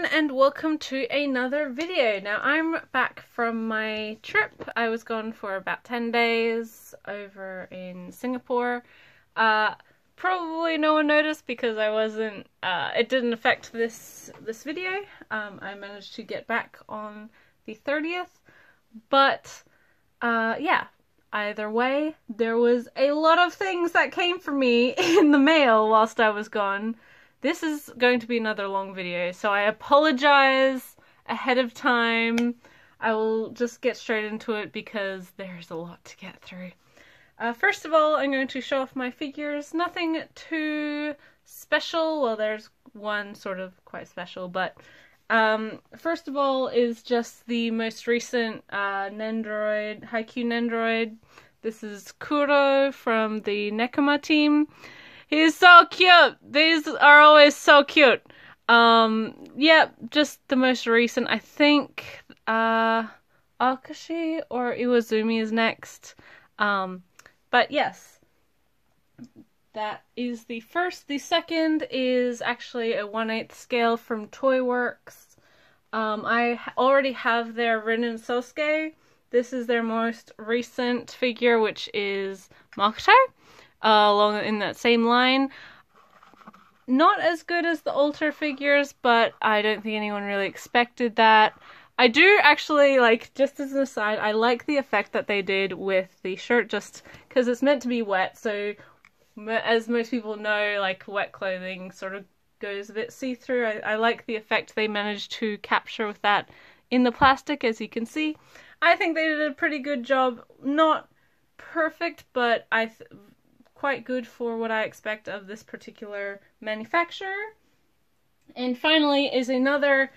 everyone, and welcome to another video. Now I'm back from my trip. I was gone for about 10 days over in Singapore. Probably no one noticed because I wasn't, it didn't affect this video. I managed to get back on the 30th, but yeah, either way, there was a lot of things that came for me in the mail whilst I was gone. This is going to be another long video, so I apologize ahead of time. I will just get straight into it because there's a lot to get through. First of all, I'm going to show off my figures. Nothing too special. Well, there's one sort of quite special, but first of all is just the most recent Nendoroid, Haikyuu Nendoroid. This is Kuro from the Nekoma team. He's so cute! These are always so cute. Yeah, just the most recent. I think Akashi or Iwazumi is next. But yes, that is the first. The second is actually a 1/8 scale from Toyworks. I already have their Rin and Sosuke. This is their most recent figure, which is Makoto. Along in that same line. Not as good as the Alter figures, but I don't think anyone really expected that. I do actually, like, just as an aside, I like the effect that they did with the shirt just because it's meant to be wet, so as most people know, like, wet clothing sort of goes a bit see-through. I like the effect they managed to capture with that in the plastic, as you can see. I think they did a pretty good job. Not perfect, but quite good for what I expect of this particular manufacturer. And finally is another,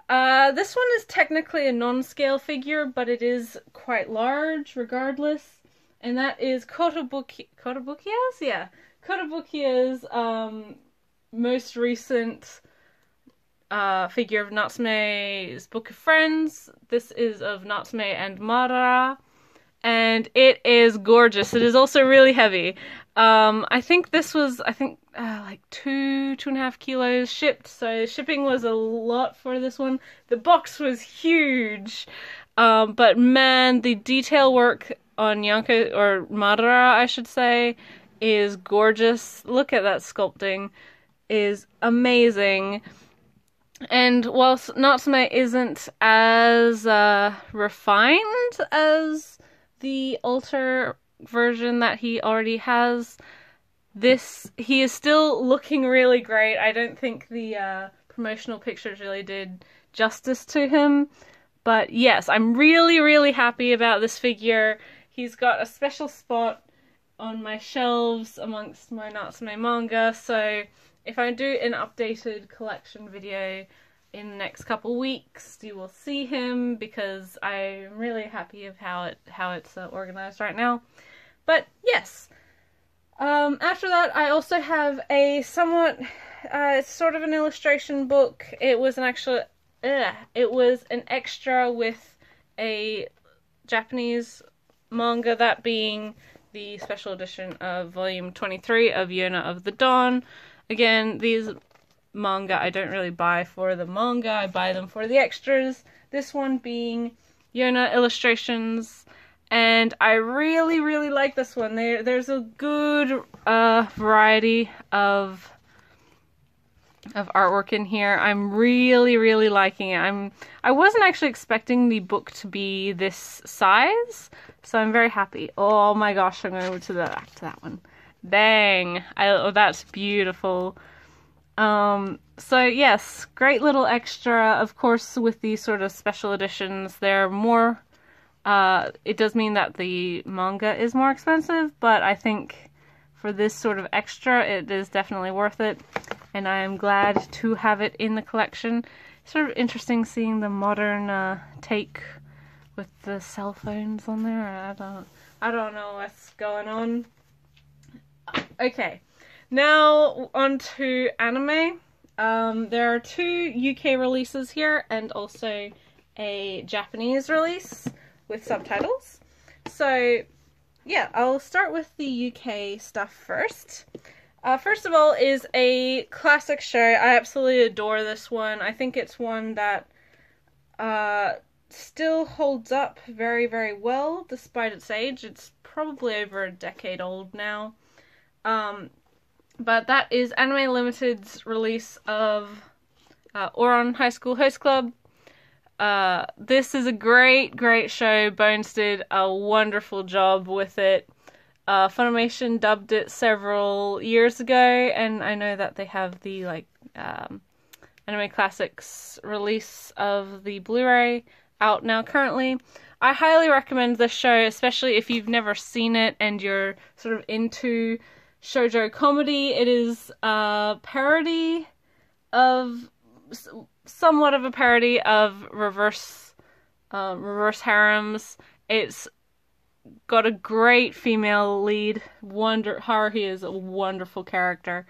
this one is technically a non-scale figure, but it is quite large regardless, and that is Kotobukiya's? Yeah, Kotobukiya's most recent figure of Natsume's Book of Friends. This is of Natsume and Madara. And it is gorgeous. It is also really heavy. I think this was, like 2.5 kilos shipped, so shipping was a lot for this one. The box was huge, but man, the detail work on Yanko, or Madara, I should say, is gorgeous. Look at that sculpting, is amazing. And whilst Natsume isn't as refined as the Alter version that he already has, he is still looking really great. I don't think the promotional pictures really did justice to him, but yes, I'm really happy about this figure. He's got a special spot on my shelves amongst my Natsume manga, so if I do an updated collection video in the next couple weeks, you will see him, because I'm really happy of how it's organized right now. But yes, after that I also have a somewhat, it's sort of an illustration book. It was an extra with a Japanese manga, that being the special edition of volume 23 of Yona of the Dawn. Again, these manga I don't really buy for the manga, I buy them for the extras. This one being Yona illustrations, and I really like this one. There's a good variety of artwork in here. I'm really liking it. I wasn't actually expecting the book to be this size, so I'm very happy. Oh my gosh, I'm going over to that one. Dang, oh, that's beautiful. So yes, great little extra. Of course, with these sort of special editions, they're more, it does mean that the manga is more expensive, but I think for this sort of extra, it is definitely worth it, and I am glad to have it in the collection. Sort of interesting seeing the modern, take with the cell phones on there. I don't know what's going on. Okay. Now on to anime. There are 2 UK releases here and also a Japanese release with subtitles. So yeah, I'll start with the UK stuff first. First of all is a classic show. I absolutely adore this one. I think it's one that still holds up very, very well despite its age. It's probably over a decade old now. But that is Anime Limited's release of Ouran High School Host Club. This is a great, great show. Bones did a wonderful job with it. Funimation dubbed it several years ago, and I know that they have the Anime Classics release of the Blu-ray out now currently. I highly recommend this show, especially if you've never seen it and you're sort of into shoujo comedy. It is a parody of, somewhat of a parody of reverse harems. It's got a great female lead. Haruhi is a wonderful character.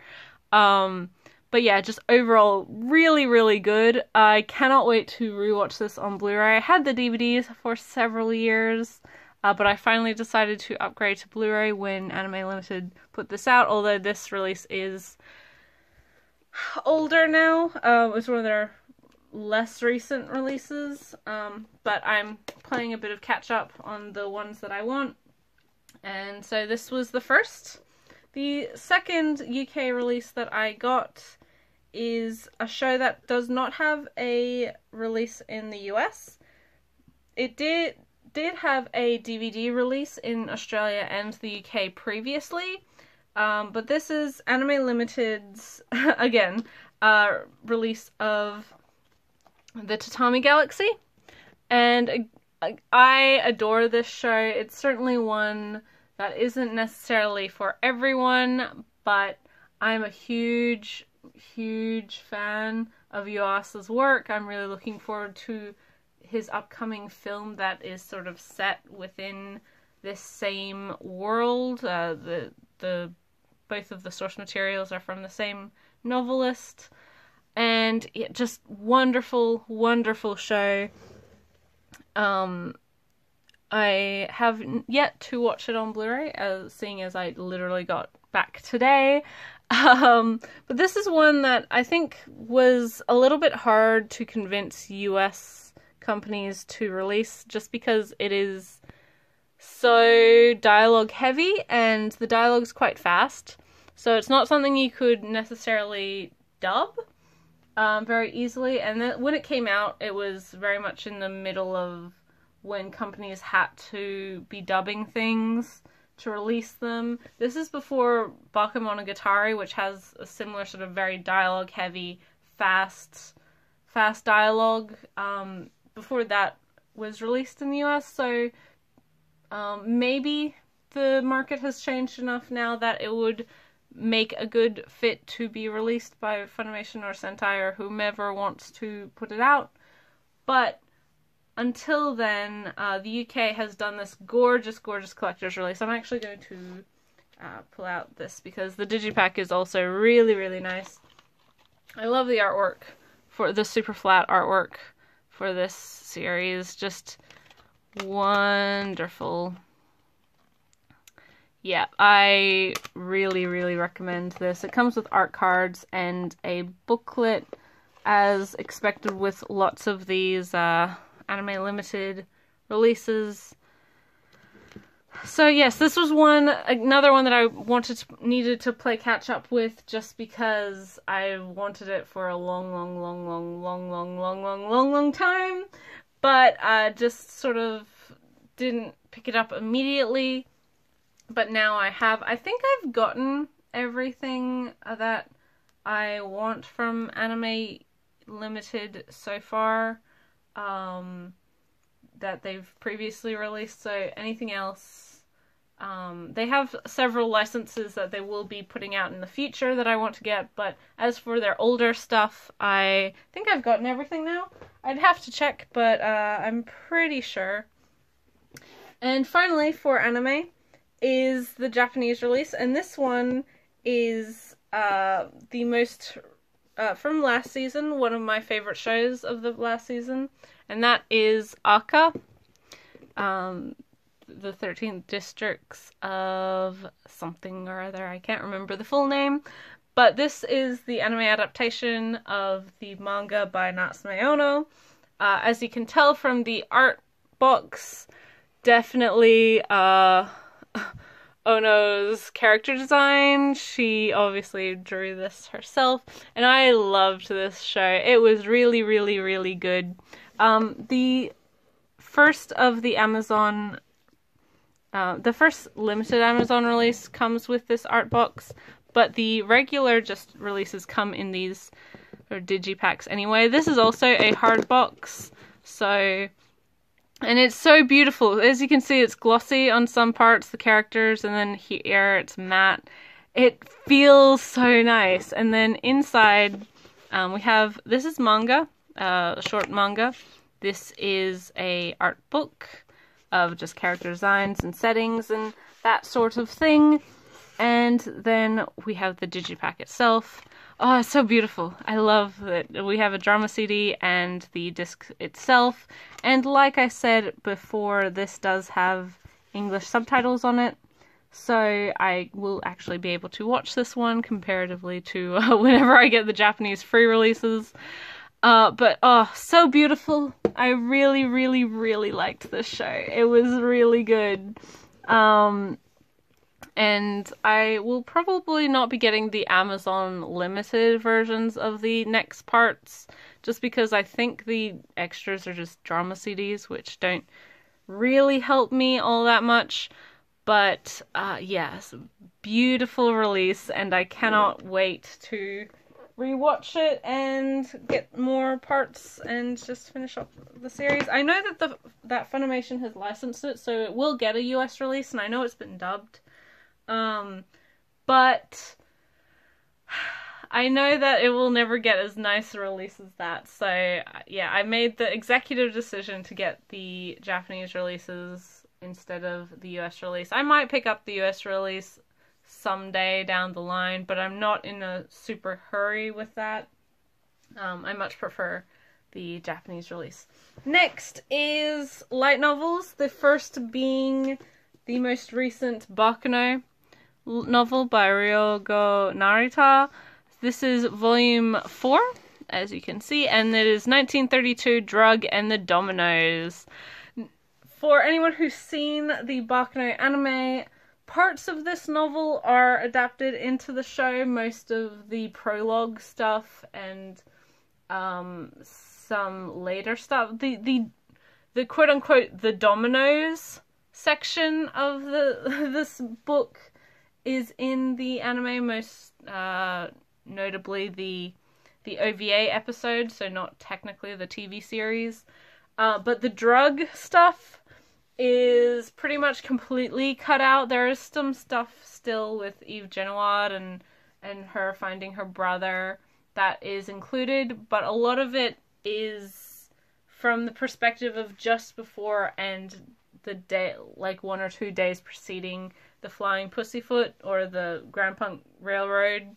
But yeah, just overall really, really good. I cannot wait to rewatch this on Blu-ray. I had the DVDs for several years, but I finally decided to upgrade to Blu-ray when Anime Limited put this out, although this release is older now. It's one of their less recent releases, but I'm playing a bit of catch up on the ones that I want, and so this was the first. The second UK release that I got is a show that does not have a release in the US. It did have a DVD release in Australia and the UK previously, but this is Anime Limited's, again, release of the Tatami Galaxy, and I adore this show. It's certainly one that isn't necessarily for everyone, but I'm a huge, huge fan of Yuasa's work. I'm really looking forward to his upcoming film that is sort of set within this same world. Both of the source materials are from the same novelist, and yeah, just wonderful, wonderful show. I have yet to watch it on Blu-ray, seeing as I literally got back today. But this is one that I think was a little bit hard to convince US companies to release, just because it is so dialogue heavy and the dialogue's quite fast. So it's not something you could necessarily dub very easily. And then when it came out, it was very much in the middle of when companies had to be dubbing things to release them. This is before Baku Monogatari, which has a similar sort of very dialogue heavy, fast dialogue. Before that was released in the US, so maybe the market has changed enough now that it would make a good fit to be released by Funimation or Sentai or whomever wants to put it out. But until then, the UK has done this gorgeous, gorgeous collector's release. I'm actually going to pull out this because the digipack is also really, really nice. I love the artwork, for the super flat artwork for this series. Just wonderful. Yeah, I really, really recommend this. It comes with art cards and a booklet, as expected with lots of these Anime Limited releases. So yes, this was another one that I needed to play catch up with, just because I wanted it for a long time, but just sort of didn't pick it up immediately. But now I have. I think I've gotten everything that I want from Anime Limited so far, that they've previously released. So anything else, they have several licenses that they will be putting out in the future that I want to get, but as for their older stuff, I think I've gotten everything now. I'd have to check, but I'm pretty sure. And finally, for anime, is the Japanese release, and this one is the most, from last season, one of my favorite shows of the last season, and that is Aka. the 13 districts of something or other. I can't remember the full name. But this is the anime adaptation of the manga by Natsume Ono. As you can tell from the art box, definitely Ono's character design. She obviously drew this herself, and I loved this show. It was really, really, really good. The first of the Amazon, the first limited Amazon release comes with this art box, but the regular just releases come in these digipacks anyway. This is also a hard box, so, and it's so beautiful. As you can see, it's glossy on some parts, the characters, and then here it's matte. It feels so nice. And then inside, we have, this is manga, short manga. This is a art book of just character designs and settings and that sort of thing. And then we have the digipack itself. Oh, it's so beautiful. I love that we have a drama CD and the disc itself. And like I said before, this does have English subtitles on it. So I will actually be able to watch this one comparatively to whenever I get the Japanese free releases. But oh, so beautiful. I really, really, really liked this show. It was really good. And I will probably not be getting the Amazon limited versions of the next parts, just because I think the extras are just drama CDs, which don't really help me all that much. But yes, beautiful release, and I cannot wait to rewatch it and get more parts and just finish up the series. I know that that Funimation has licensed it, so it will get a US release, and I know it's been dubbed. But I know that it will never get as nice a release as that. So yeah, I made the executive decision to get the Japanese releases instead of the US release. I might pick up the US release someday down the line, but I'm not in a super hurry with that. I much prefer the Japanese release. Next is light novels, the first being the most recent Bakuno novel by Ryogo Narita. This is volume 4, as you can see, and it is 1932 Drug and the Dominoes. For anyone who's seen the Bakuno anime, parts of this novel are adapted into the show, most of the prologue stuff and some later stuff. The quote-unquote the Dominoes section of this book is in the anime, most notably the OVA episode, so not technically the TV series. But the drug stuff is pretty much completely cut out. There is some stuff still with Eve Genoard and her finding her brother that is included, but a lot of it is from the perspective of just before and the day, like 1 or 2 days preceding the Flying Pussyfoot or the Grand Punk Railroad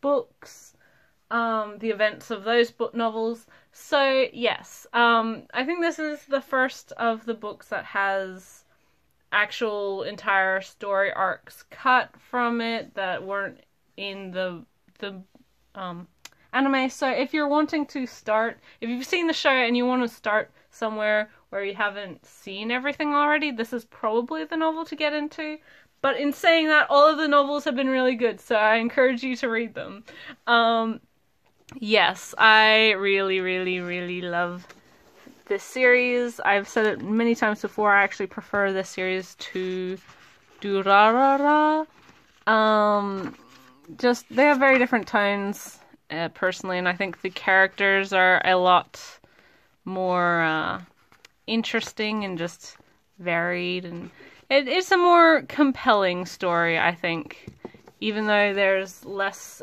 books, the events of those book novels. So yes, I think this is the first of the books that has actual entire story arcs cut from it that weren't in the anime. So if you're wanting to start, if you've seen the show and you want to start somewhere where you haven't seen everything already, this is probably the novel to get into. But in saying that, all of the novels have been really good, so I encourage you to read them. Yes, I really, really, really love this series. I've said it many times before, I actually prefer this series to Durarara. Just, they have very different tones, personally, and I think the characters are a lot more interesting and just varied, and it's a more compelling story, I think, even though there's less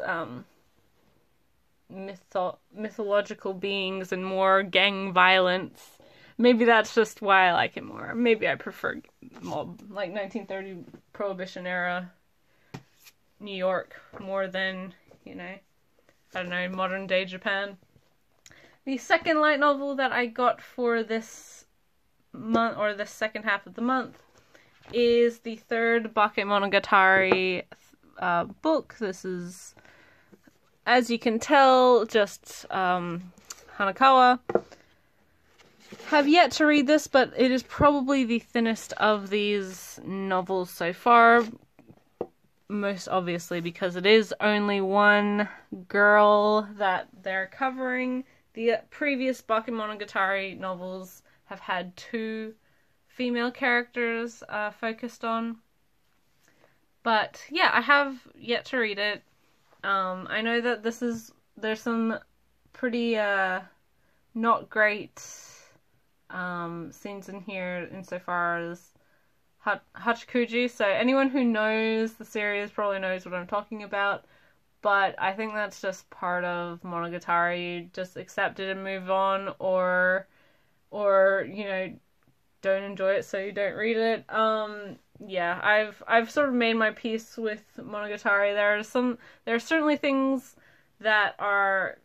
mythological beings and more gang violence. Maybe that's just why I like it more. Maybe I prefer more like 1930 Prohibition era New York more than, you know, I don't know, modern day Japan. The second light novel that I got for this month, or the second half of the month, is the third Baku Monogatari book. This is, as you can tell, just Hanakawa. Have yet to read this, but it is probably the thinnest of these novels so far. Most obviously because it is only one girl that they're covering. The previous Baku Monogatari novels have had 2 female characters focused on. But yeah, I have yet to read it. I know that there's some pretty not great scenes in here insofar as Hachikuji, so anyone who knows the series probably knows what I'm talking about, but I think that's just part of Monogatari. You just accept it and move on, or you know, don't enjoy it so you don't read it. Yeah, I've sort of made my peace with Monogatari. There are certainly things that are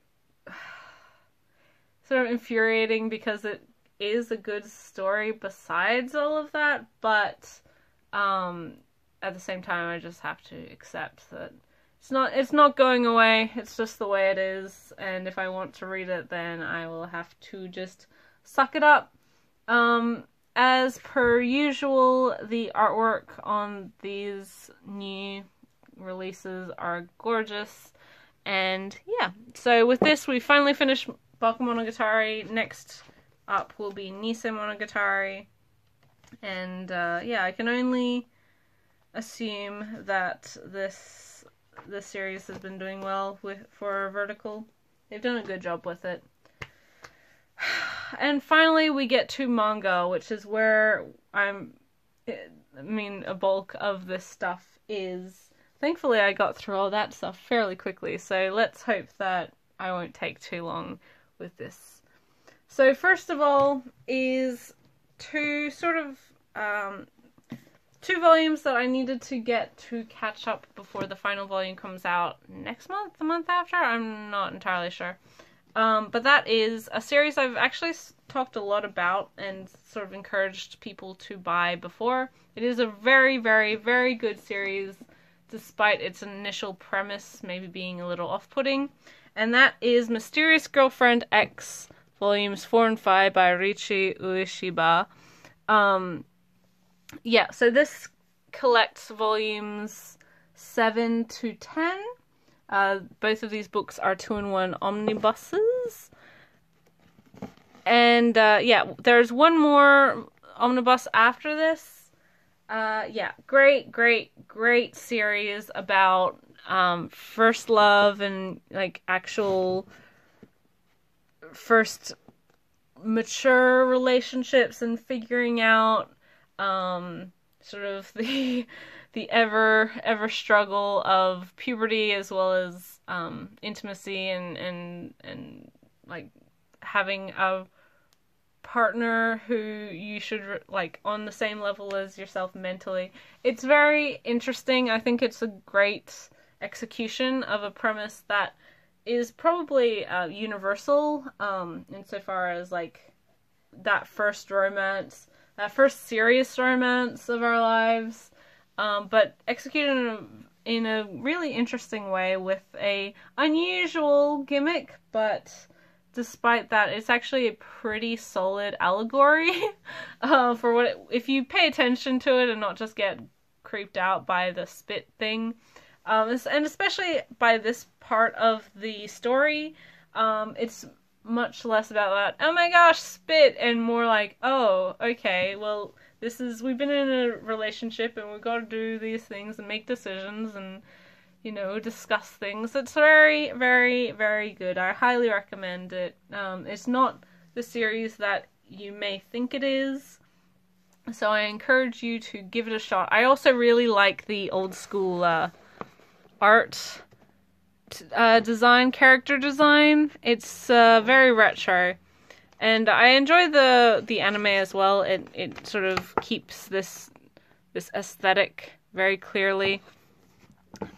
sort of infuriating because it is a good story besides all of that, but at the same time I just have to accept that it's not going away. It's just the way it is, and if I want to read it, then I will have to just suck it up. As per usual, the artwork on these new releases are gorgeous, and yeah, so with this we finally finished Baku Monogatari. Next up will be Nisei Monogatari, and yeah, I can only assume that this series has been doing well for Vertical. They've done a good job with it. And finally we get to manga, which is where a bulk of this stuff is. Thankfully I got through all that stuff fairly quickly, so let's hope that I won't take too long with this. So first of all is 2 volumes that I needed to get to catch up before the final volume comes out next month, the month after, I'm not entirely sure. But that is a series I've actually talked a lot about and sort of encouraged people to buy before. It is a very, very, very good series, despite its initial premise maybe being a little off-putting. And that is Mysterious Girlfriend X, volumes 4 and 5 by Richi Ueshiba. Yeah, so this collects volumes 7 to 10. Both of these books are 2-in-1 omnibuses. And yeah, there's one more omnibus after this. Yeah, great series about first love and like actual first mature relationships and figuring out sort of the ever struggle of puberty, as well as intimacy and like having a partner who you should like on the same level as yourself mentally. It's very interesting. I think it's a great execution of a premise that is probably universal insofar as like that first romance, that first serious romance of our lives, but executed in a really interesting way with a unusual gimmick, but despite that, it's actually a pretty solid allegory for what if you pay attention to it and not just get creeped out by the spit thing. And especially by this part of the story, it's much less about that, oh my gosh, spit, and more like, oh, okay, well, we've been in a relationship and we've got to do these things and make decisions and, you know, discuss things. It's very, very, very good. I highly recommend it. It's not the series that you may think it is, so I encourage you to give it a shot. I also really like the old school art design, character design. It's very retro, and I enjoy the anime as well. It sort of keeps this aesthetic very clearly.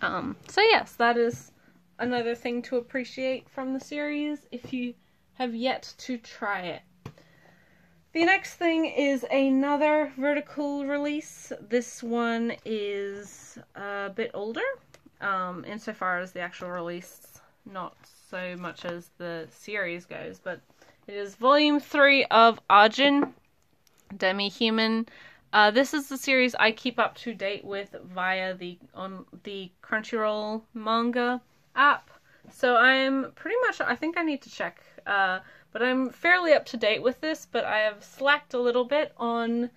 So yes, that is another thing to appreciate from the series if you have yet to try it. The next thing is another vertical release. This one is a bit older, insofar as the actual release, not so much as the series goes, but it is volume 3 of Arjun, Demi-Human. This is the series I keep up to date with via the Crunchyroll manga app. So I'm pretty much, I think I need to check, but I'm fairly up to date with this, but I have slacked a little bit on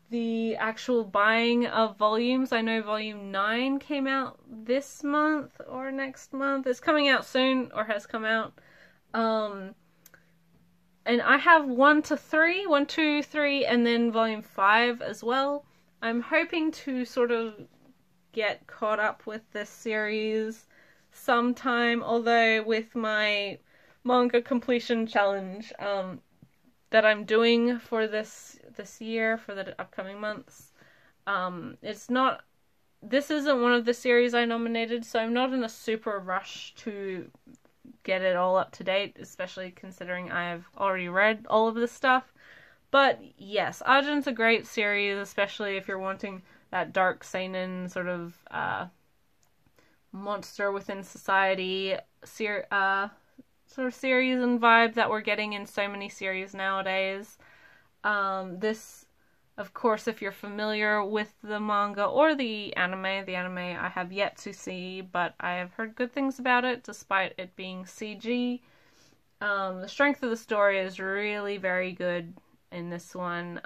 the actual buying of volumes. I know volume 9 came out this month or next month. It's coming out soon, or has come out. And I have 1 to 3, 1, 2, 3, and then volume 5 as well. I'm hoping to sort of get caught up with this series sometime, although with my manga completion challenge that I'm doing for this year, for the upcoming months, this isn't one of the series I nominated, so I'm not in a super rush to get it all up to date, especially considering I've already read all of this stuff. But yes, Arjun's a great series, especially if you're wanting that dark seinen sort of monster within society sort of series and vibe that we're getting in so many series nowadays. This, of course, if you're familiar with the manga or the anime I have yet to see, but I have heard good things about it despite it being CG. The strength of the story is really very good in this one.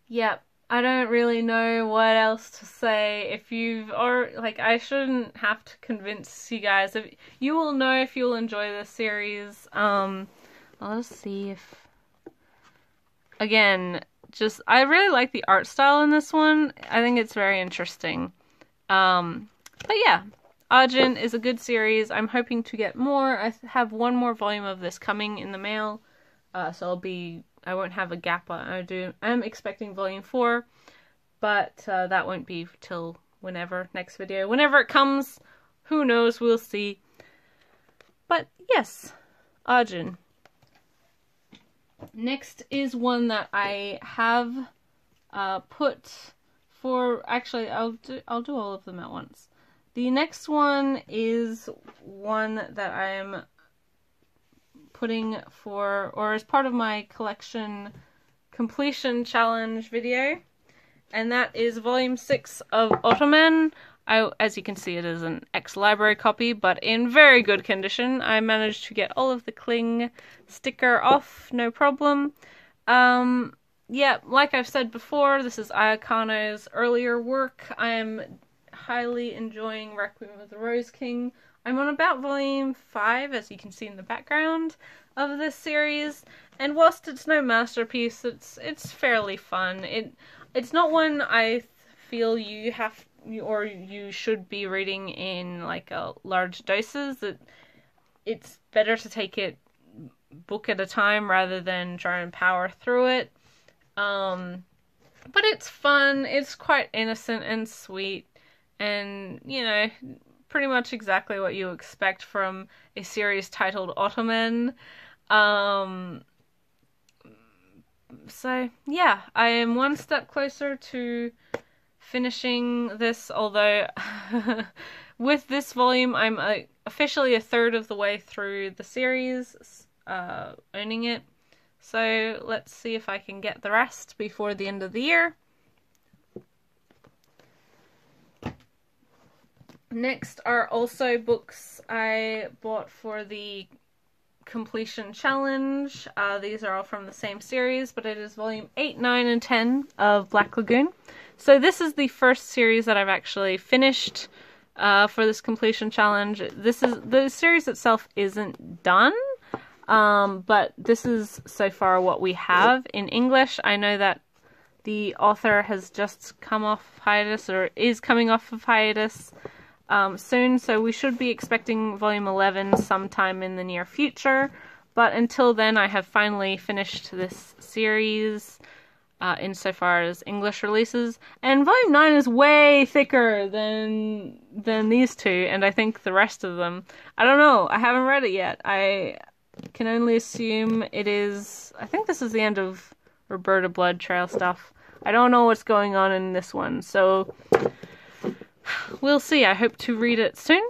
Yep. I don't really know what else to say. If you've I shouldn't have to convince you guys. If you will know if you'll enjoy this series. Let's see if, again, I really like the art style in this one. I think it's very interesting. But yeah, Arjun is a good series. I'm hoping to get more. I have 1 more volume of this coming in the mail. So I won't have a gap. I'm expecting volume 4, but that won't be till next video. Whenever it comes, who knows, we'll see. But yes, Arjun. Next is one that I have put for, actually I'll do all of them at once. The next one is one that I am putting for, or as part of my collection completion challenge video, and that is volume 6 of Ottoman. As you can see, it is an ex-library copy, but in very good condition. I managed to get all of the cling sticker off, no problem. Yeah, like I've said before, this is Ayakano's earlier work. I am highly enjoying Requiem of the Rose King. I'm on about volume 5, as you can see in the background of this series, and whilst it's no masterpiece, it's fairly fun. It's not one I feel you should be reading in like large doses. It's better to take it book at a time rather than try and power through it. But it's fun. It's quite innocent and sweet, and pretty much exactly what you expect from a series titled Ottoman. So yeah, I am 1 step closer to finishing this, although with this volume I'm officially 1/3 of the way through the series, owning it. So let's see if I can get the rest before the end of the year. Next are also books I bought for the completion challenge. These are all from the same series, but it is volume 8, 9, and 10 of Black Lagoon. So this is the first series that I've actually finished for this completion challenge. The series itself isn't done, but this is so far what we have in English. I know that the author has just come off hiatus, or is coming off of hiatus soon, so we should be expecting volume 11 sometime in the near future. But until then, I have finally finished this series insofar as English releases, and volume 9 is way thicker than these two, and I think the rest of them. I don't know, I haven't read it yet. can only assume it is... I think this is the end of Roberta Blood Trail stuff. I don't know what's going on in this one, so we'll see. I hope to read it soon.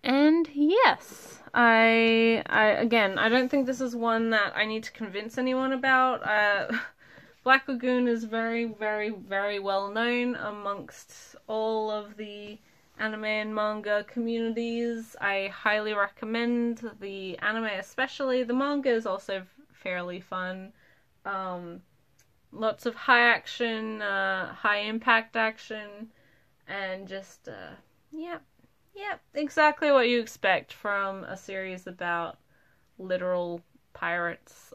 And yes, again, I don't think this is one that I need to convince anyone about. Black Lagoon is very, very, very well known amongst all of the anime and manga communities. I highly recommend the anime especially. The manga is also fairly fun. Lots of high action, high impact action, and just, yep, exactly what you expect from a series about literal pirates.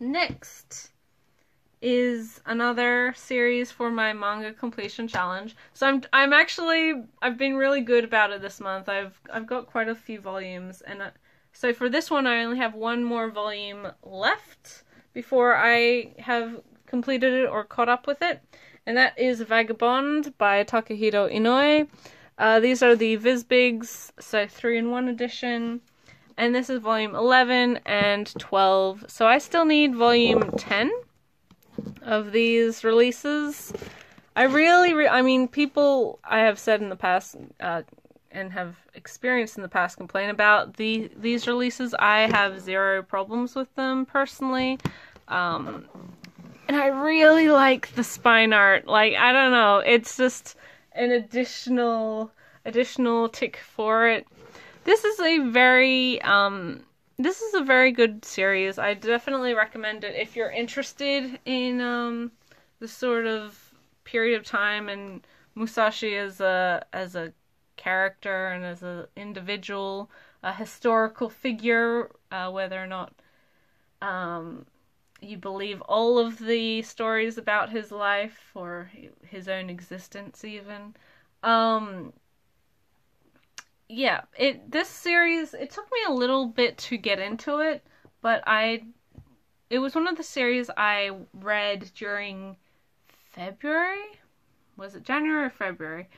Next is another series for my manga completion challenge. So I've been really good about it this month. I've got quite a few volumes, and so for this one I only have one more volume left before I have completed it or caught up with it, and that is Vagabond by Takahiro Inoue. These are the Vizbigs, so 3-in-1 edition. And this is volume 11 and 12. So I still need volume 10 of these releases. I mean, people I have said in the past and have experienced in the past complain about these releases. I have zero problems with them personally. And I really like the spine art. Like, I don't know, it's just an additional tick for it. This is a very good series. I definitely recommend it if you're interested in the sort of period of time and Musashi as a character and as an individual, a historical figure, whether or not you believe all of the stories about his life or his own existence even. Yeah, this series, it took me a little bit to get into it, but it was one of the series I read during February? Was it January or February?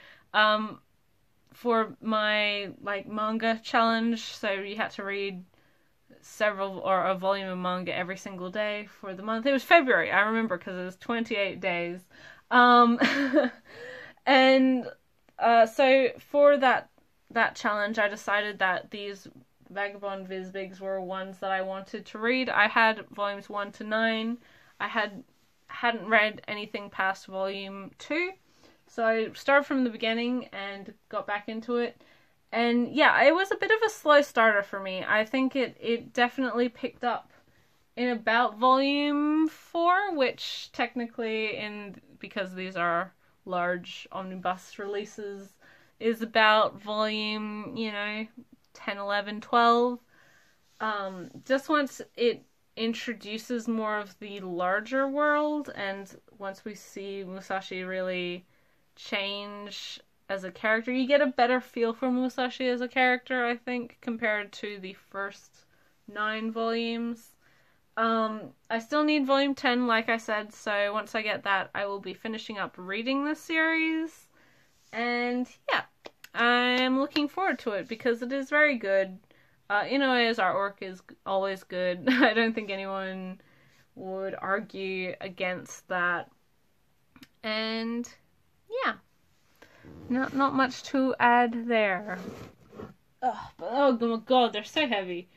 For my, manga challenge, so you had to read a volume of manga every single day for the month. It was February, I remember, because it was 28 days. So for that challenge, I decided that these Vagabond Vizbigs were ones that I wanted to read. I had volumes 1 to 9. I hadn't read anything past volume 2, so I started from the beginning and got back into it. And yeah, it was a bit of a slow starter for me. I think it definitely picked up in about volume 4, which technically, because these are large omnibus releases, is about volume, 10, 11, 12. Just once it introduces more of the larger world, and once we see Musashi really change as a character, you get a better feel for Musashi as a character, I think, compared to the first 9 volumes. I still need volume 10, like I said, so once I get that, I will be finishing up reading this series. And yeah, I'm looking forward to it because it is very good. Inoue's artwork is always good. I don't think anyone would argue against that. And yeah, not much to add there. Oh my god, they're so heavy.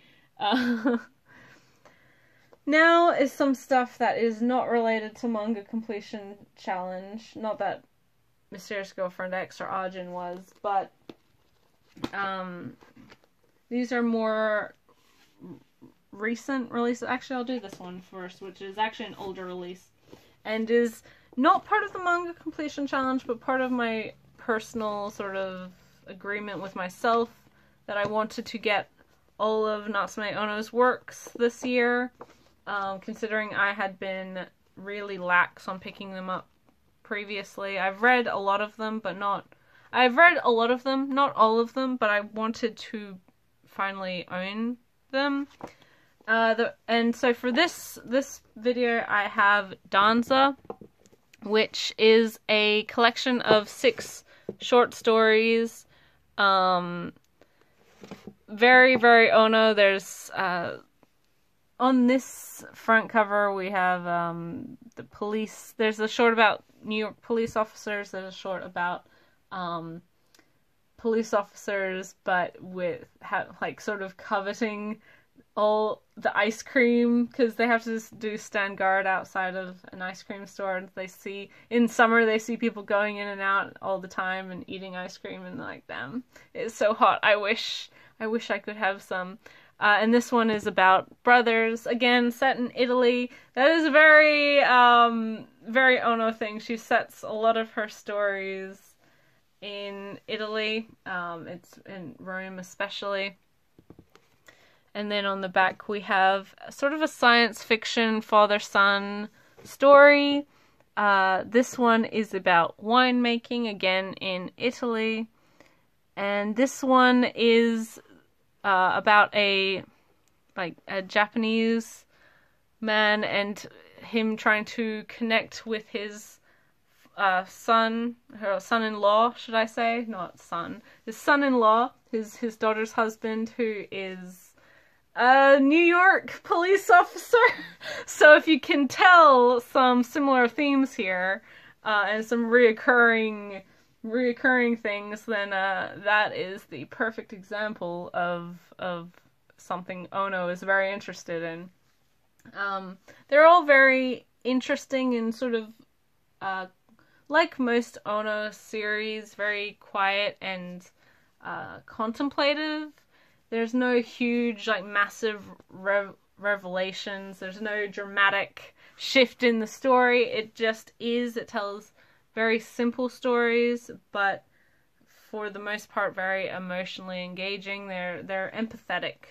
Now is some stuff that is not related to manga completion challenge. Not that Mysterious Girlfriend X or Arjun was, but these are more recent releases. Actually, I'll do this one first, which is actually an older release and is not part of the manga completion challenge, but part of my personal sort of agreement with myself that I wanted to get all of Natsume Ono's works this year, considering I had been really lax on picking them up previously. I've read a lot of them, not all of them, but I wanted to finally own them. And so for this video, I have Danza, which is a collection of 6 short stories, very, very Ono. There's, on this front cover we have the police. There's a short about New York police officers. There's a short about police officers, but with like sort of coveting all the ice cream because they have to just stand guard outside of an ice cream store. And they see in summer they see people going in and out all the time and eating ice cream, and like, damn, it's so hot. I wish I could have some. And this one is about brothers, again set in Italy. That is a very very Ono thing. She sets a lot of her stories in Italy. It's in Rome especially. And then on the back we have sort of a science fiction father-son story. This one is about winemaking, again in Italy. And this one is about a Japanese man and him trying to connect with his son-in-law, should I say? Not son. His son-in-law, his daughter's husband, who is a New York police officer. So if you can tell some similar themes here, and some reoccurring things, then that is the perfect example of something Ono is very interested in. They're all very interesting and sort of like most Ono series, very quiet and contemplative. There's no huge, like, massive revelations. There's no dramatic shift in the story. It just is. It tells very simple stories, but for the most part very emotionally engaging. They're empathetic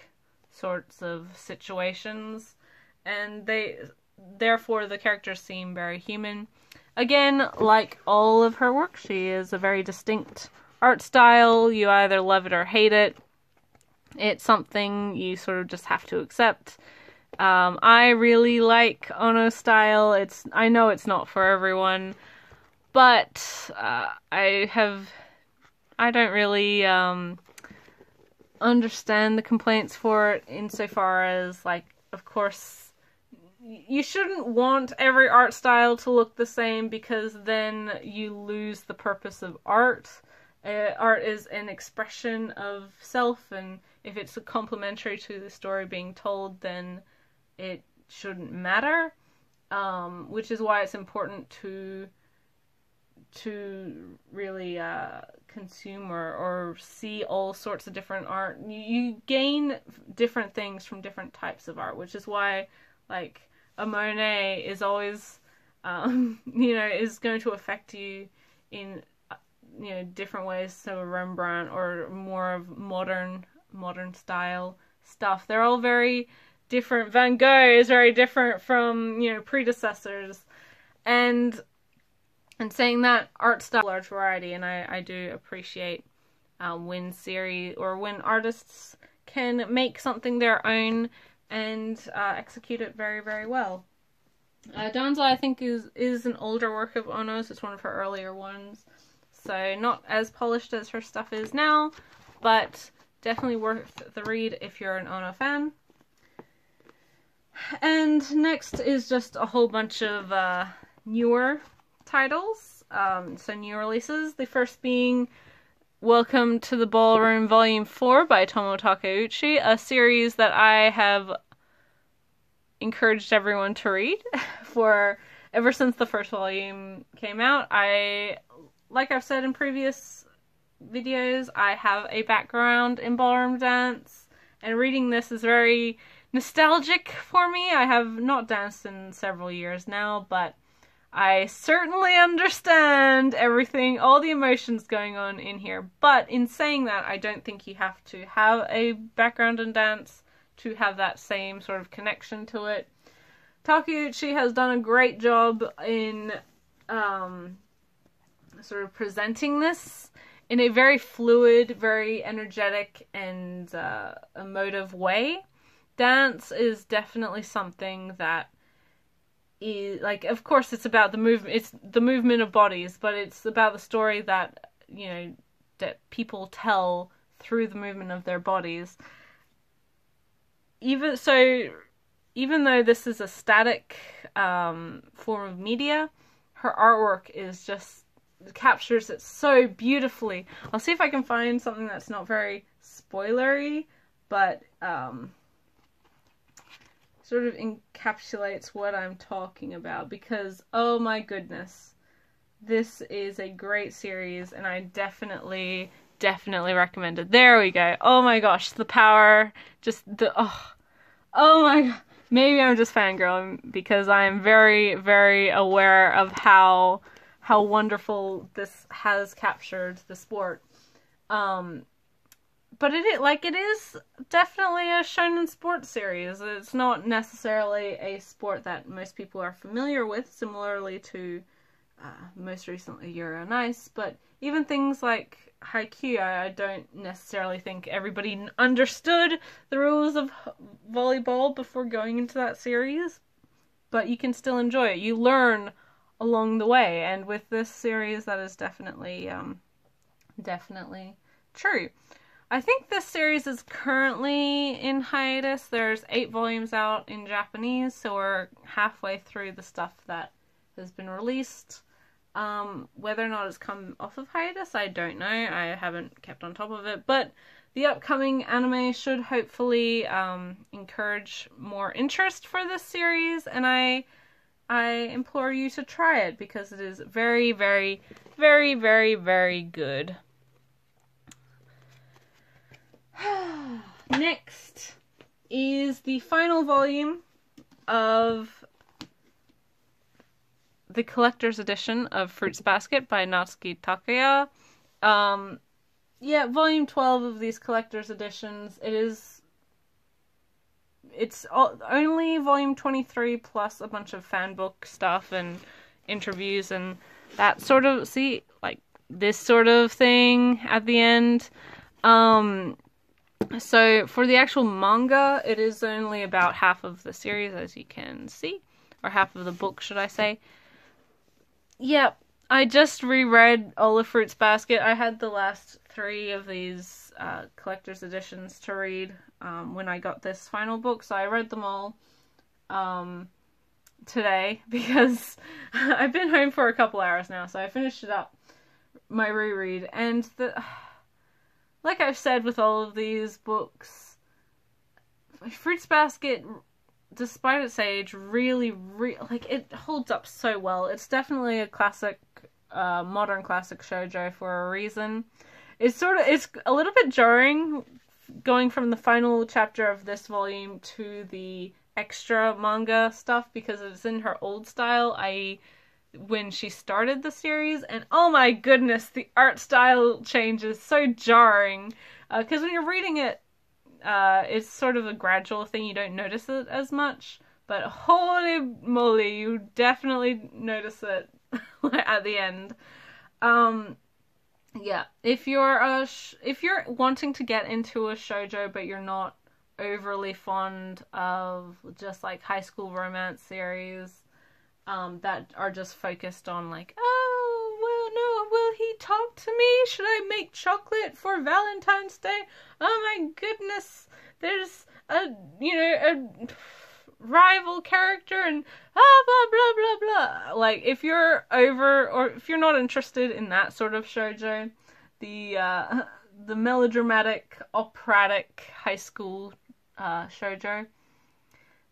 sorts of situations, and therefore the characters seem very human. Again, like all of her work, she is a very distinct art style. You either love it or hate it. It's something you sort of just have to accept. I really like Ono style. I know it's not for everyone, but I don't really understand the complaints for it, insofar as, like, of course, you shouldn't want every art style to look the same, because then you lose the purpose of art. Art is an expression of self, and if it's complementary to the story being told, then it shouldn't matter. Which is why it's important to really consume or see all sorts of different art. You gain different things from different types of art, which is why, like, a Monet is always, is going to affect you in different ways. So a Rembrandt, or more of modern style stuff, they're all very different. Van Gogh is very different from predecessors, and saying that, art style, large variety, and I do appreciate when artists can make something their own and execute it very, very well. Danza, I think, is an older work of Ono's. It's one of her earlier ones, so not as polished as her stuff is now, but definitely worth the read if you're an Ono fan. And next is just a whole bunch of newer titles, so new releases. The first being Welcome to the Ballroom Volume 4 by Tomo Takeuchi, a series that I have encouraged everyone to read ever since the first volume came out. Like I've said in previous videos, I have a background in ballroom dance, and reading this is very nostalgic for me. I have not danced in several years now, but I certainly understand everything, all the emotions going on in here. But in saying that, I don't think you have to have a background in dance to have that same sort of connection to it. Takeuchi has done a great job in sort of presenting this in a very fluid, very energetic, and emotive way. Dance is definitely something that is, like, of course it's about the movement, it's the movement of bodies, but it's about the story that, that people tell through the movement of their bodies. Even though this is a static form of media, her artwork is just captures it so beautifully. I'll see if I can find something that's not very spoilery, but sort of encapsulates what I'm talking about, because oh my goodness, this is a great series and I definitely recommend it. There we go. Oh my gosh, the power, just the oh my god. Maybe I'm just fangirling because I'm very, very aware of how wonderful this has captured the sport. But it is definitely a shonen sports series. It's not necessarily a sport that most people are familiar with, similarly to most recently Euro on Ice, but even things like Haikyuu, I don't necessarily think everybody understood the rules of volleyball before going into that series, but you can still enjoy it. You learn along the way, and with this series that is definitely true. I think this series is currently in hiatus. There's 8 volumes out in Japanese, so we're halfway through the stuff that has been released. Whether or not it's come off of hiatus, I don't know. I haven't kept on top of it, but the upcoming anime should hopefully encourage more interest for this series, and I implore you to try it because it is very, very, very, very, very good. Next is the final volume of the collector's edition of Fruits Basket by Natsuki Takaya. Yeah, volume 12 of these collector's editions. It's only volume 23 plus a bunch of fan book stuff and interviews and that sort of, like this sort of thing at the end. So for the actual manga, it is only about half of the series, as you can see, or half of the book, should I say. Yeah, I just reread all of Fruits Basket. I had the last 3 of these collector's editions to read when I got this final book, so I read them all today because I've been home for a couple hours now, so I finished it up, my reread, and like I've said with all of these books, Fruits Basket, despite its age, really, like, it holds up so well. It's definitely a classic, modern classic shoujo for a reason. It's a little bit jarring going from the final chapter of this volume to the extra manga stuff because it's in her old style, i.e. when she started the series, and oh my goodness, the art style change is so jarring, because when you're reading it, it's sort of a gradual thing, you don't notice it as much, but holy moly, you definitely notice it at the end. Yeah, if you're wanting to get into a shoujo, but you're not overly fond of just like high school romance series, that are just focused on like, oh, well, no, will he talk to me? Should I make chocolate for Valentine's Day? Oh my goodness, there's a rival character and blah, blah, blah, blah. Like, if you're or if you're not interested in that sort of shoujo, the melodramatic, operatic high school shoujo,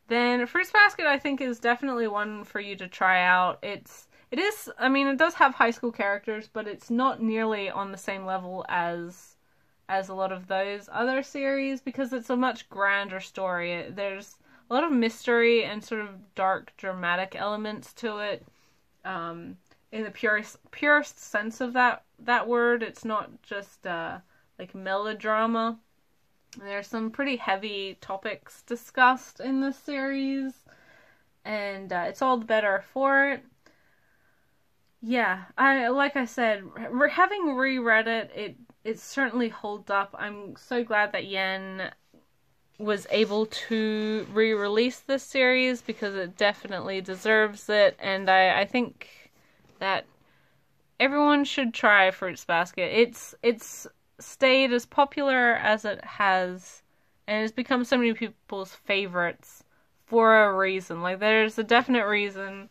then Fruits Basket, I think, is definitely one for you to try out. It does have high school characters, but it's not nearly on the same level as a lot of those other series, because it's a much grander story. There's a lot of mystery and sort of dark, dramatic elements to it. In the purest sense of that word, it's not just like melodrama. There's some pretty heavy topics discussed in this series, and it's all the better for it. Yeah, like I said, having reread it certainly holds up. I'm so glad that Yen was able to re-release this series because it definitely deserves it, and I think that everyone should try Fruits Basket. It's stayed as popular as it has, and it's become so many people's favorites for a reason. Like, there's a definite reason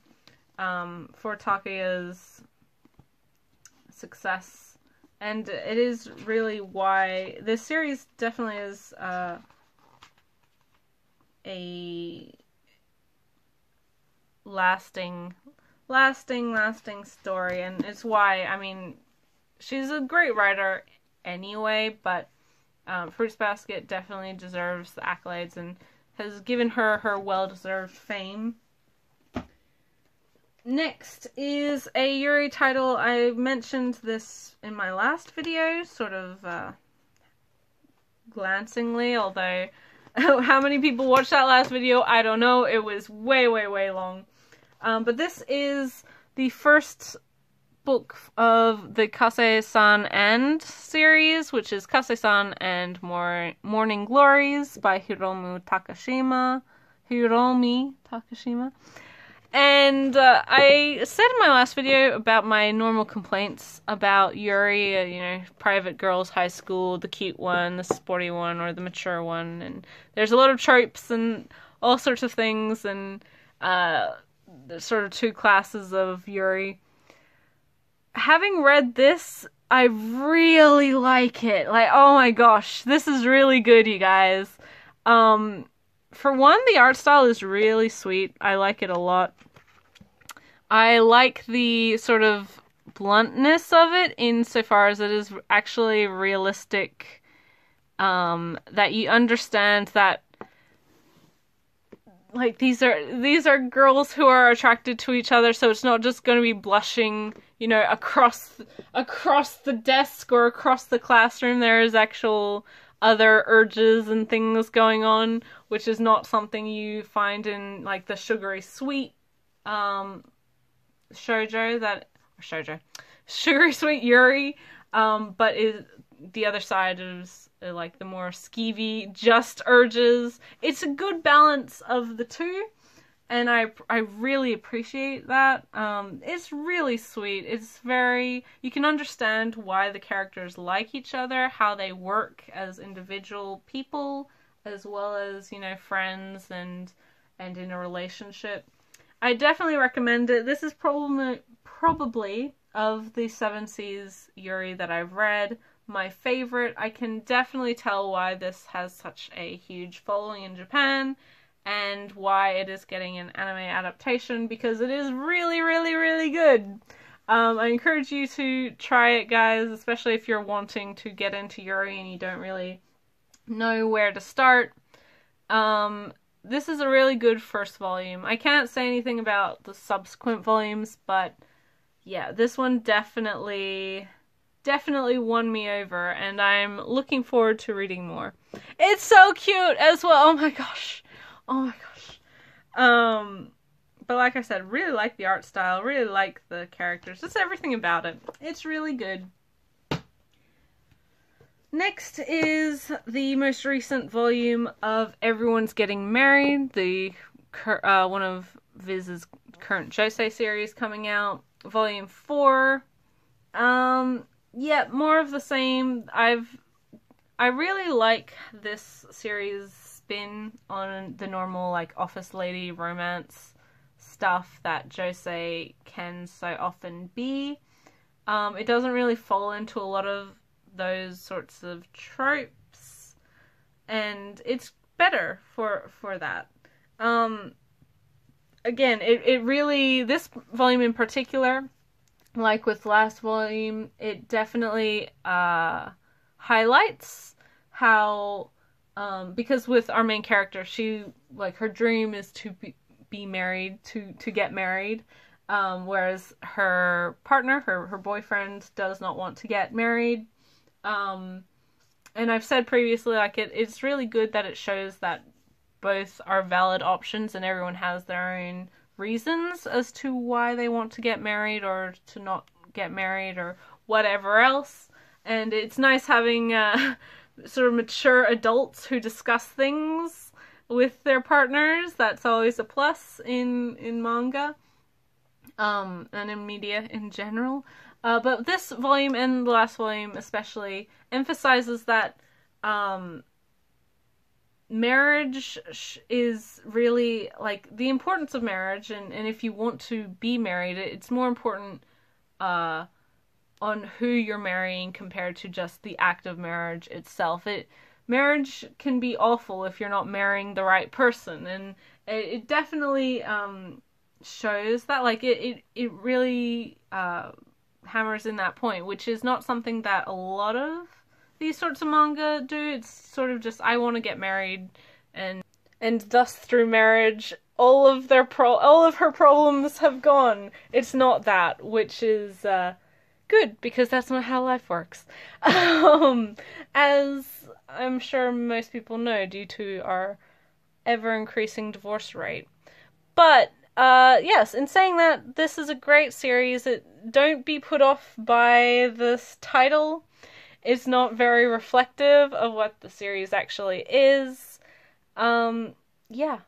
for Takuya's success, and it is really why this series definitely is a lasting story, and it's why, I mean, she's a great writer anyway, but Fruits Basket definitely deserves the accolades and has given her well-deserved fame. Next is a Yuri title. I mentioned this in my last video, sort of glancingly, although how many people watched that last video, I don't know. It was way long. But this is the first book of the Kase-san and series, which is Kase-san and Morning Glories by Hiromi Takashima. And I said in my last video about my normal complaints about Yuri, you know, private girls' high school, the cute one, the sporty one, or the mature one, and there's a lot of tropes and all sorts of things, and there's sort of two classes of Yuri. Having read this, I really like it. Like, oh my gosh, this is really good, you guys. For one, the art style is really sweet. I like it a lot. I like the sort of bluntness of it insofar as it is actually realistic, that you understand that, like, these are girls who are attracted to each other, so it's not just going to be blushing, you know, across the desk or across the classroom. There is actual other urges and things going on, which is not something you find in, like, the sugary sweet sugary sweet Yuri, but is the other side is like the more skeevy just urges. It's a good balance of the two, and I really appreciate that. It's really sweet. It's very, you can understand why the characters like each other, how they work as individual people, as well as, you know, friends and in a relationship. I definitely recommend it. This is probably of the 7 Seas Yuri that I've read, my favorite. I can definitely tell why this has such a huge following in Japan, and why it is getting an anime adaptation, because it is really good. I encourage you to try it, guys, especially if you're wanting to get into Yuri and you don't really know where to start. This is a really good first volume. I can't say anything about the subsequent volumes, but yeah, this one definitely won me over, and I'm looking forward to reading more. It's so cute as well. Oh my gosh. But like I said, really like the art style, really like the characters, just everything about it. It's really good. Next is the most recent volume of Everyone's Getting Married, the one of Viz's current Josei series coming out, volume 4. Yeah, more of the same. I really like this series spin on the normal, like, office lady romance stuff that Josei can so often be. It doesn't really fall into a lot of those sorts of tropes, and it's better for that. Again, it really, this volume in particular, like with last volume, it definitely highlights how, because with our main character, she, like, her dream is to be married, to get married, whereas her partner, her boyfriend, does not want to get married. And I've said previously, like, it's really good that it shows that both are valid options and everyone has their own reasons as to why they want to get married or to not get married or whatever else. And it's nice having sort of mature adults who discuss things with their partners. That's always a plus in manga, and in media in general. But this volume and the last volume especially emphasizes that marriage is really, like, the importance of marriage, and if you want to be married, it's more important on who you're marrying compared to just the act of marriage itself. Marriage can be awful if you're not marrying the right person, and it definitely shows that, like, it really hammers in that point, which is not something that a lot of these sorts of manga do. It's sort of just, I want to get married, and thus through marriage all of her problems have gone. It's not that, which is good, because that's not how life works. As I'm sure most people know, due to our ever-increasing divorce rate. But yes, in saying that, this is a great series. Don't be put off by this title. It's not very reflective of what the series actually is. Yeah,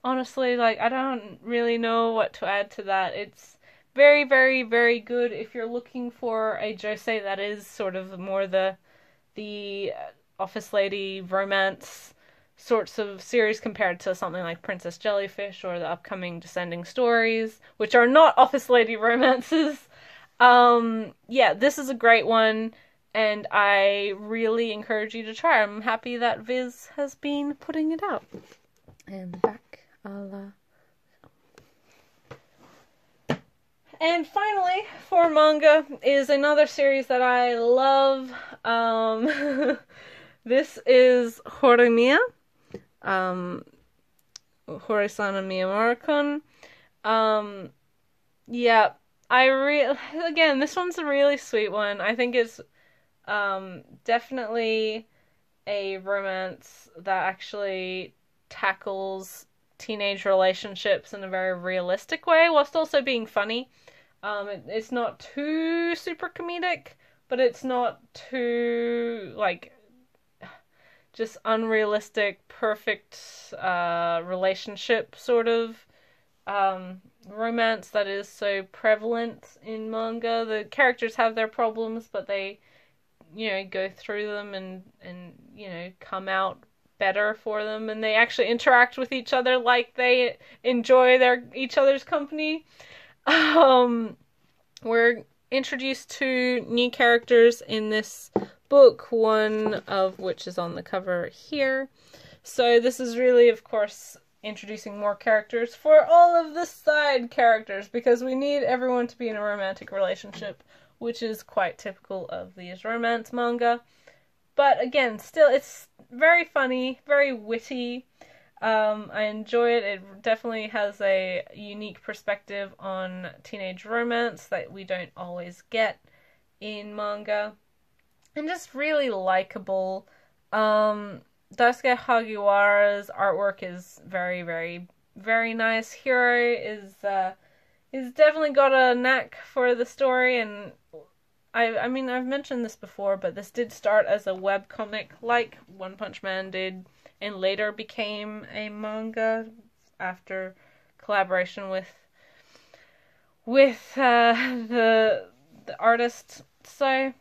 honestly, like, I don't really know what to add to that. It's very, very, very good if you're looking for a josei that is sort of more the office lady romance sorts of series, compared to something like Princess Jellyfish or the upcoming Descending Stories, which are not office lady romances. Yeah, this is a great one, and I really encourage you to try. I'm happy that Viz has been putting it out. And the back, And finally, for manga, is another series that I love. This is Horomia. Horisana Miyamura-kun. Yeah, again, this one's a really sweet one. I think it's definitely a romance that actually tackles teenage relationships in a very realistic way, whilst also being funny. It's not too super comedic, but it's not too, like, just unrealistic, perfect relationship sort of romance that is so prevalent in manga. The characters have their problems, but they, go through them and come out better for them, and they actually interact with each other like they enjoy each other's company. We're introduced to new characters in this book, one of which is on the cover here. So this is really, of course, introducing more characters for all of the side characters, because we need everyone to be in a romantic relationship, which is quite typical of these romance manga. But again, still, it's very funny, very witty. I enjoy it. It definitely has a unique perspective on teenage romance that we don't always get in manga. And just really likable. Daisuke Hagiwara's artwork is very, very, very nice. Hiro is definitely got a knack for the story, and I mean, I've mentioned this before, but this did start as a webcomic like One Punch Man did, and later became a manga after collaboration with the artist. So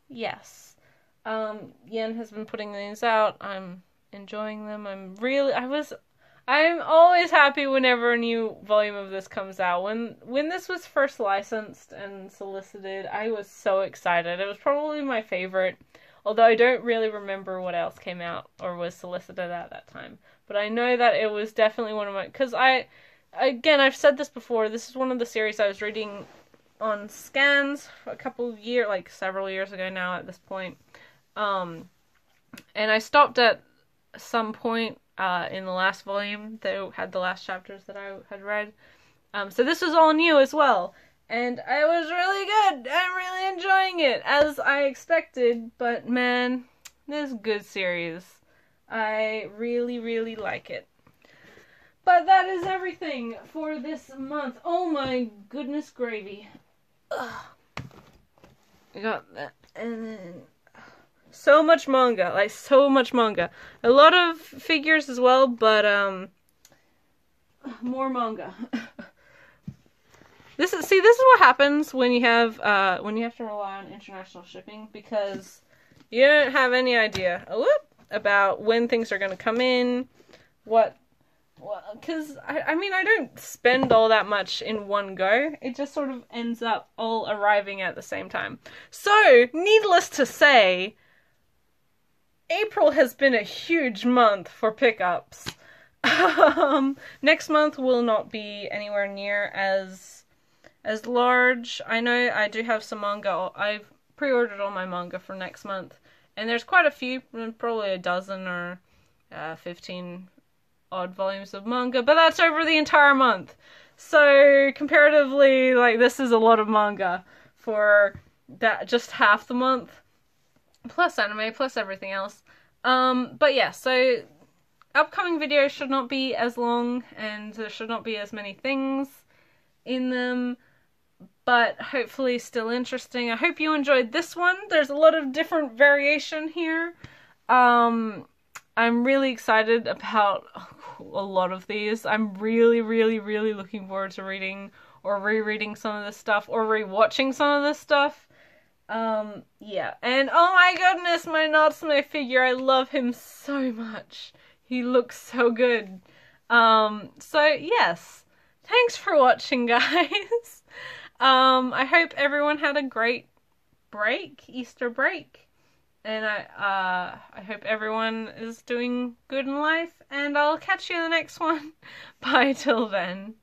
yes, Yen has been putting these out. I'm enjoying them. I'm always happy whenever a new volume of this comes out. When this was first licensed and solicited, I was so excited. It was probably my favorite, although I don't really remember what else came out or was solicited at that time. But I know that it was definitely one of my... Because I've said this before, this is one of the series I was reading on scans a couple of years, like several years ago now at this point. And I stopped at some point in the last volume that had the last chapters that I had read. So this was all new as well. And it was really good. I'm really enjoying it, as I expected. But man, this is a good series. I really, really like it. But that is everything for this month. Oh my goodness gravy. Ugh. I got that. And then... so much manga. Like, so much manga. A lot of figures as well, but more manga. This is what happens when you have to rely on international shipping, because you don't have any idea about when things are going to come in, because I mean, I don't spend all that much in one go. It just sort of ends up all arriving at the same time. So, needless to say, April has been a huge month for pickups. Next month will not be anywhere near as large. I know I do have some manga. I've pre-ordered all my manga for next month, and there's quite a few, probably a dozen or 15 odd volumes of manga, but that's over the entire month. So comparatively, like, this is a lot of manga for that, just half the month, plus anime, plus everything else. But yeah, so upcoming videos should not be as long, and there should not be as many things in them, but hopefully still interesting. I hope you enjoyed this one. There's a lot of different variation here. I'm really excited about a lot of these. I'm really, really, really looking forward to reading or rereading some of this stuff, or rewatching some of this stuff. Yeah, and oh my goodness, my Natsume figure, I love him so much. He looks so good. So yes, thanks for watching, guys. I hope everyone had a great Easter break, and I hope everyone is doing good in life, and I'll catch you in the next one. Bye till then.